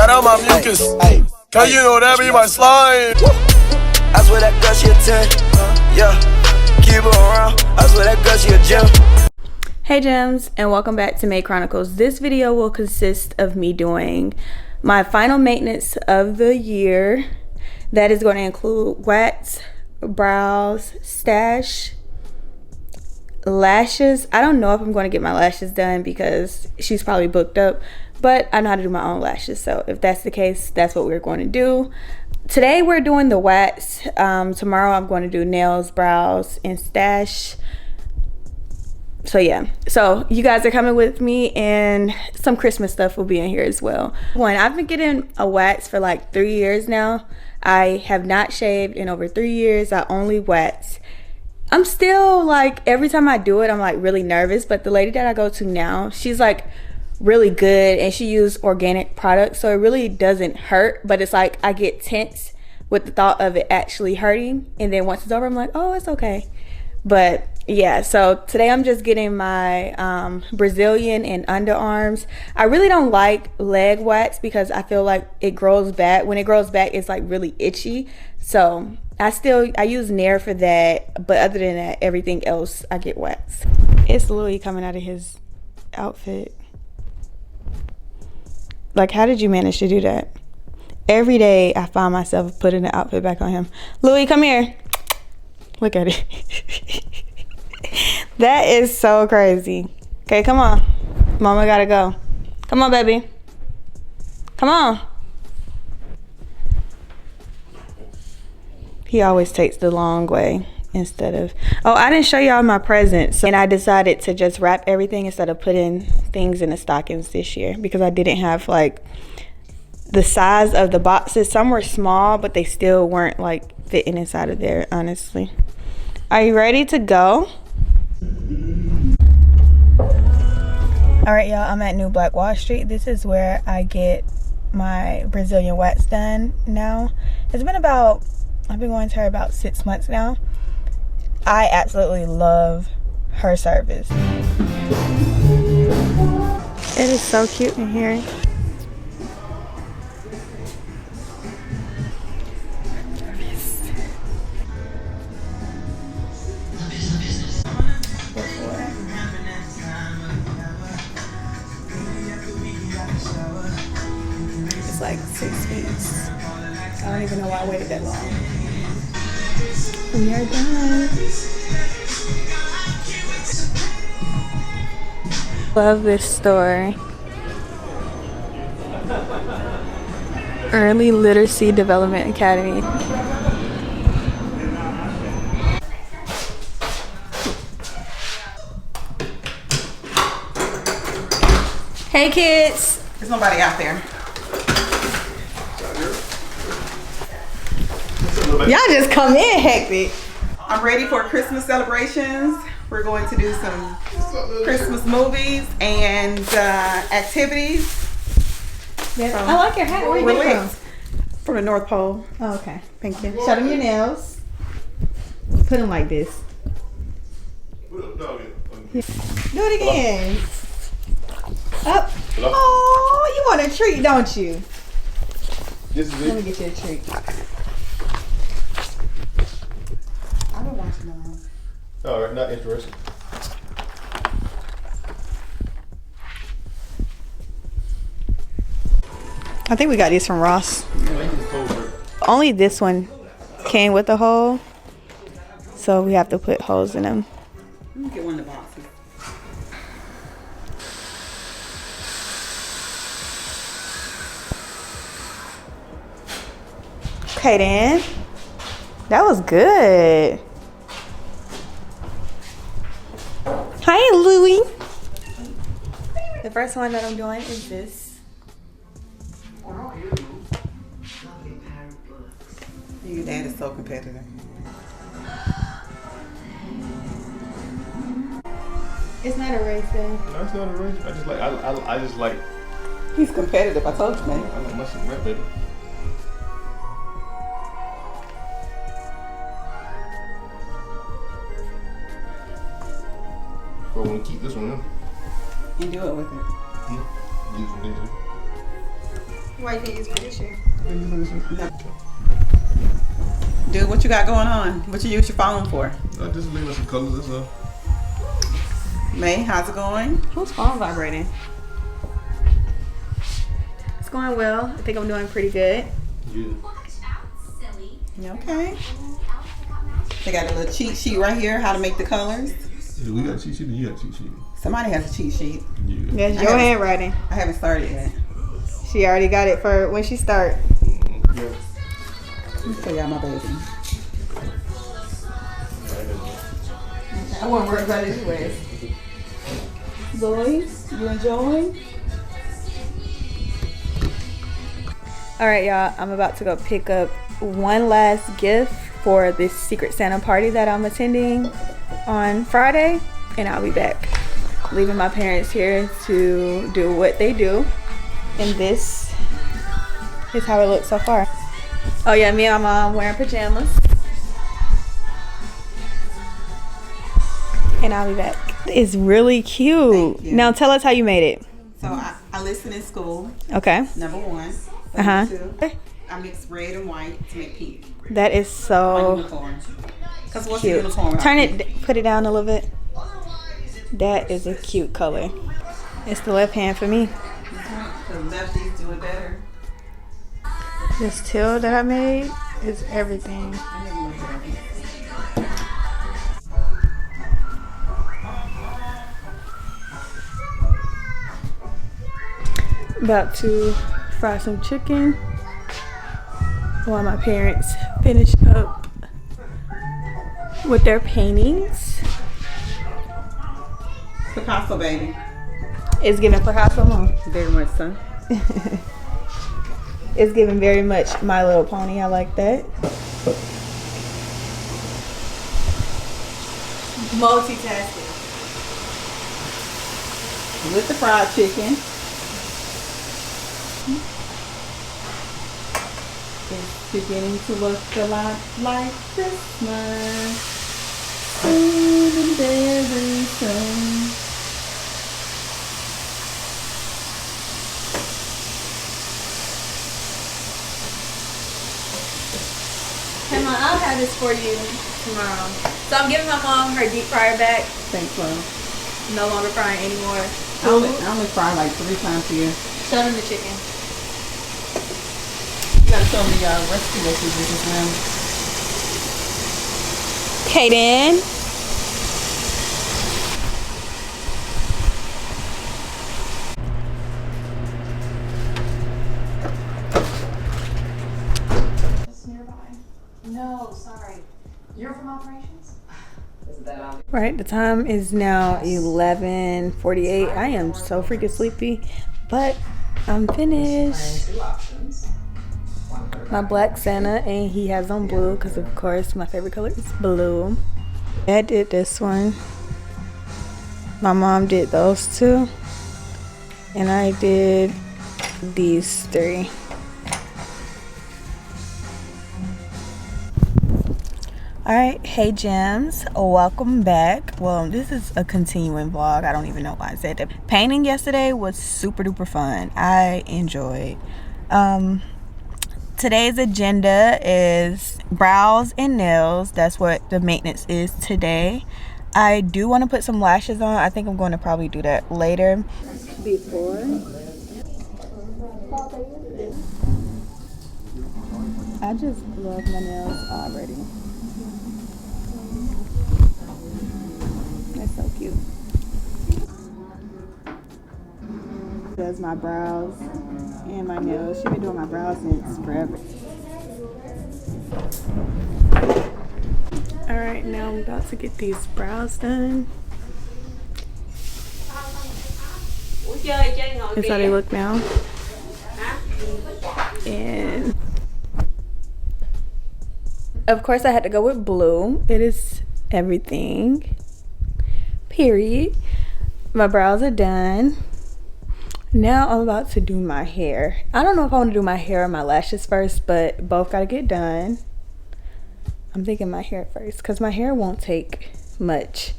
Out of my mucus. Cause you know that be my slime. I swear that girl, she a 10. Yeah, keep her around. I swear that girl, she a gem. Hey gems, and welcome back to Mae Chronicles. This video will consist of me doing my final maintenance of the year. That is going to include wax, brows, stash, lashes. I don't know if I'm going to get my lashes done because she's probably booked up, but I know how to do my own lashes. So if that's the case, that's what we're going to do. Today we're doing the wax. Tomorrow I'm going to do nails, brows, and stash. So yeah, so you guys are coming with me, and some Christmas stuff will be in here as well. I've been getting a wax for like 3 years now. I have not shaved in over 3 years. I only wax. I'm still like, every time I do it, I'm like really nervous, but the lady that I go to now, she's like really good, and she uses organic products, so it really doesn't hurt, but it's like I get tense with the thought of it actually hurting, and then once it's over, I'm like, oh, it's okay. But yeah, so today I'm just getting my Brazilian and underarms. I really don't like leg wax because I feel like it grows back. When it grows back, it's like really itchy. So I use Nair for that, but other than that, everything else I get waxed. It's Louis coming out of his outfit. Like, how did you manage to do that? Every day I find myself putting the outfit back on him. Louis, come here. Look at it. That is so crazy. Okay, come on. Mama gotta go. Come on, baby. Come on. He always takes the long way instead of... Oh, I didn't show y'all my presents. And I decided to just wrap everything instead of putting things in the stockings this year because I didn't have like the size of the boxes. Some were small, but they still weren't like fitting inside of there, honestly. Are you ready to go? All right, y'all, I'm at New Black Wall Street. This is where I get my Brazilian wax done now. It's been about, I've been going to her about 6 months now. I absolutely love her service. It is so cute in here. It's like 6 weeks. I don't even know why I waited that long. We are done. Love this store. Early Literacy Development Academy. Hey kids. There's nobody out there. Y'all just come in hectic. I'm ready for Christmas celebrations. We're going to do some Christmas movies and activities. Yes. I like your hat. Where you get from? From the North Pole. Oh, okay. Thank you. Show them your nails. Put them like this. Do it again. Up. Oh, you want a treat, don't you? This is it. Let me get you a treat. I don't want to know. All right, not interested. I think we got these from Ross. Only this one came with a hole, so we have to put holes in them. Let me get one of the boxes. Okay then. That was good. Hi, Louie. The first one that I'm doing is this. Your dad is so competitive. It's not a race then. No, it's not a race. I just like. He's competitive. I told you, man. I like muscle rap, baby. But I want to keep this one in. And do it with it. Use one, Why do you think he's British here? Dude, what you got going on? What you use your phone for? I just leave us some colors, that's all. May, how's it going? Whose phone vibrating? It's going well. I think I'm doing pretty good. Yeah. Okay. They got a little cheat sheet right here, how to make the colors. Yeah, we got a cheat sheet and you got a cheat sheet. Somebody has a cheat sheet. Yeah. That's your handwriting. I haven't started yet. She already got it for when she start. Yeah. Let me show y'all my baby. I won't worry about it anyways. Boys, you enjoying? All right, y'all. I'm about to go pick up one last gift for this Secret Santa party that I'm attending on Friday, and I'll be back. Leaving my parents here to do what they do, and this is how it looks so far. Oh yeah, me and my mom wearing pajamas, and I'll be back. It's really cute. Now tell us how you made it. So I listen in school, Okay. number one. Uh-huh. Number two, I mix red and white to make pink. That is so Uniform. Because what's the cute. uniform? Turn it, put it down a little bit. That is a cute color. It's the left hand for me. The lefties do it better. This till that I made is everything. I never looked at it. About to fry some chicken while my parents finish up with their paintings. Picasso, baby. It's giving Picasso, Mom. Very much so. It's giving very much My Little Pony. I like that. Multitasking. With the fried chicken. It's beginning to look a lot like Christmas. Soon and very soon. Hey Mom, I'll have this for you tomorrow. So I'm giving my mom her deep fryer back. Thanks, Love. No longer frying anymore. I only fry like 3 times a year. Show them the chicken. You gotta show me recipe messages as well. Kaden. No, sorry. You're from operations? Right, the time is now 11:48. I am so freaking sleepy, but I'm finished. My black Santa, and he has on blue because of course my favorite color is blue. I did this one. My mom did those 2, and I did these 3. Alright, hey gems, welcome back. Well, this is a continuing vlog. I don't even know why I said that. Painting yesterday was super duper fun. I enjoyed. Today's agenda is brows and nails. That's what the maintenance is today. I do want to put some lashes on. I think I'm going to probably do that later. Before. I just love my nails already. That's so cute. Does my brows and my nails. She's been doing my brows since forever. Alright, now I'm about to get these brows done. That's how they look now. And of course I had to go with blue. It is everything. Period. My brows are done. Now I'm about to do my hair. I don't know if I want to do my hair or my lashes first, but both gotta get done. I'm thinking my hair first because my hair won't take much.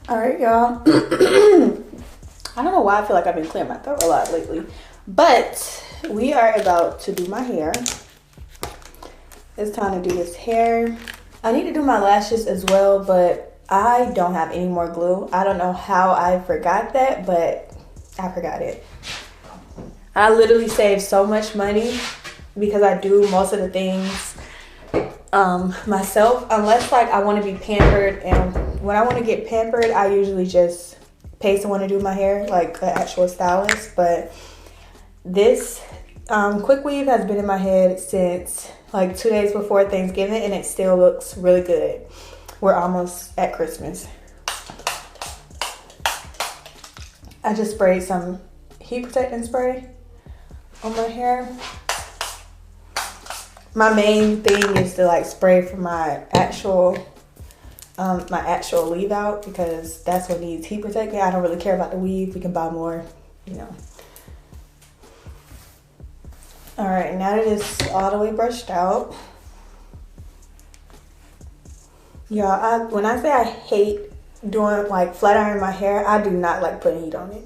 All right, y'all. I don't know why I feel like I've been clearing my throat a lot lately, But we are about to do my hair. It's time to do this hair. I need to do my lashes as well, but I don't have any more glue. I don't know how I forgot that, but I forgot it. I literally save so much money because I do most of the things myself, unless like I want to be pampered. And when I want to get pampered, I usually just pay someone to do my hair, like an actual stylist. But this quick weave has been in my head since like 2 days before Thanksgiving, and it still looks really good. We're almost at Christmas. I just sprayed some heat protectant spray on my hair. My main thing is to like spray for my actual leave out, because that's what needs heat protectant. I don't really care about the weave. We can buy more, you know. All right, now that it's all the way brushed out, y'all, when I say I hate doing like flat iron my hair, I do not like putting heat on it.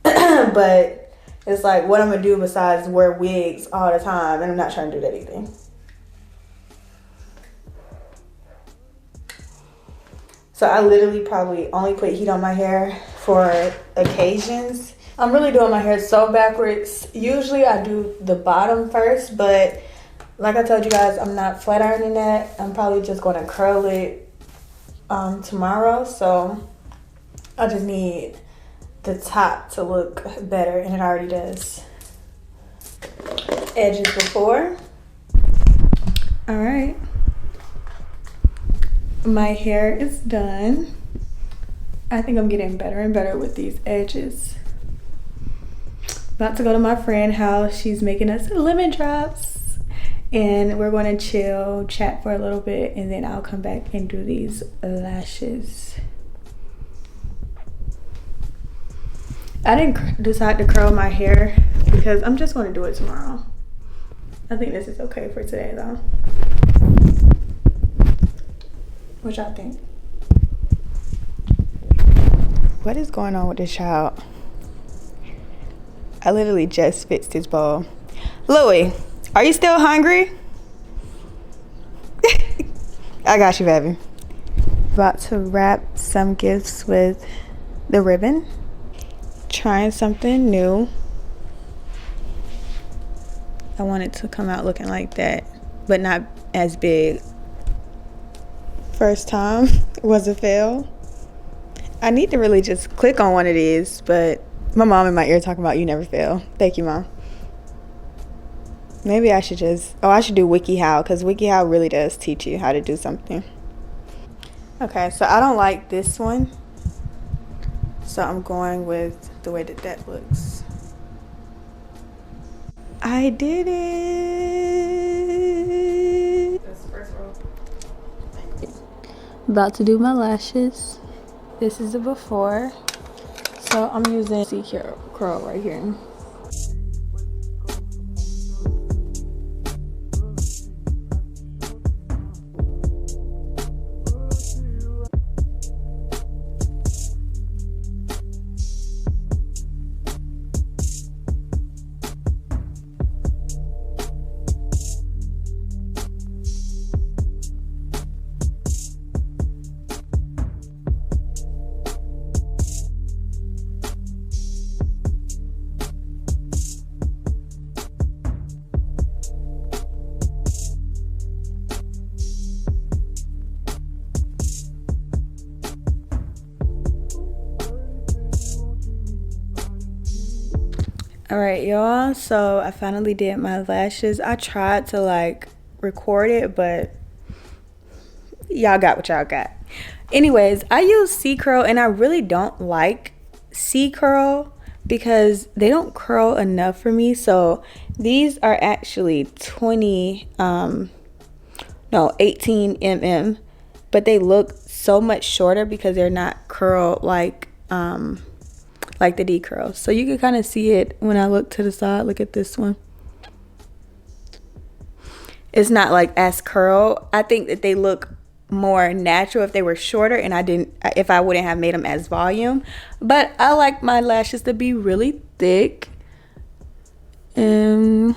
But it's like what I'm gonna do besides wear wigs all the time, and I'm not trying to do that either. So I literally probably only put heat on my hair for occasions. I'm really doing my hair so backwards. Usually I do the bottom first, but like I told you guys, I'm not flat ironing that. I'm probably just going to curl it tomorrow. So I just need the top to look better, and it already does. Edges before. All right. My hair is done. I think I'm getting better and better with these edges. About to go to my friend's house. She's making us lemon drops, and we're going to chill, chat for a little bit, and then I'll come back and do these lashes. I didn't decide to curl my hair because I'm just going to do it tomorrow. I think this is okay for today though. What y'all think? What is going on with this child? I literally just fixed his bowl. Louie, are you still hungry? I got you, baby. About to wrap some gifts with the ribbon. Trying something new. I want it to come out looking like that, but not as big. First time was a fail. I need to really just click on one of these, but my mom in my ear talking about you never fail. Thank you, Mom. Maybe I should just, I should do WikiHow, because WikiHow really does teach you how to do something. Okay, so I don't like this one, so I'm going with the way that looks. I did it. That's the first row. About to do my lashes. This is the before. So I'm using C curl right here. All right, y'all, so I finally did my lashes. I tried to like record it, but y'all got what y'all got. Anyways, I use C curl, and I really don't like C curl because they don't curl enough for me. So these are actually 18 mm, but they look so much shorter because they're not curled like the D curls. So you can kind of see it when I look to the side. Look at this one. It's not like as curled. I think that they look more natural if they were shorter, and if I wouldn't have made them as volume. But I like my lashes to be really thick. And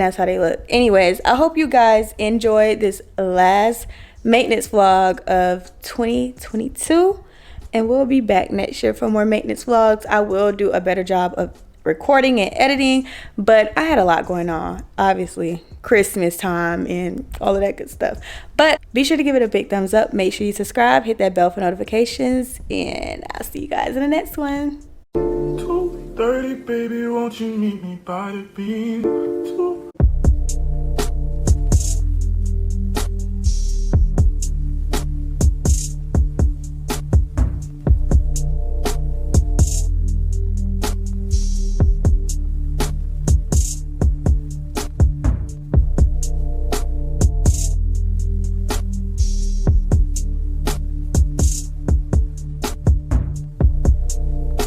that's how they look. Anyways, I hope you guys enjoyed this last maintenance vlog of 2022, and we'll be back next year for more maintenance vlogs. I will do a better job of recording and editing, but I had a lot going on, obviously Christmas time and all of that good stuff. But be sure to give it a big thumbs up, make sure you subscribe, hit that bell for notifications, and I'll see you guys in the next one. 2:30, baby, won't you meet me by the beam?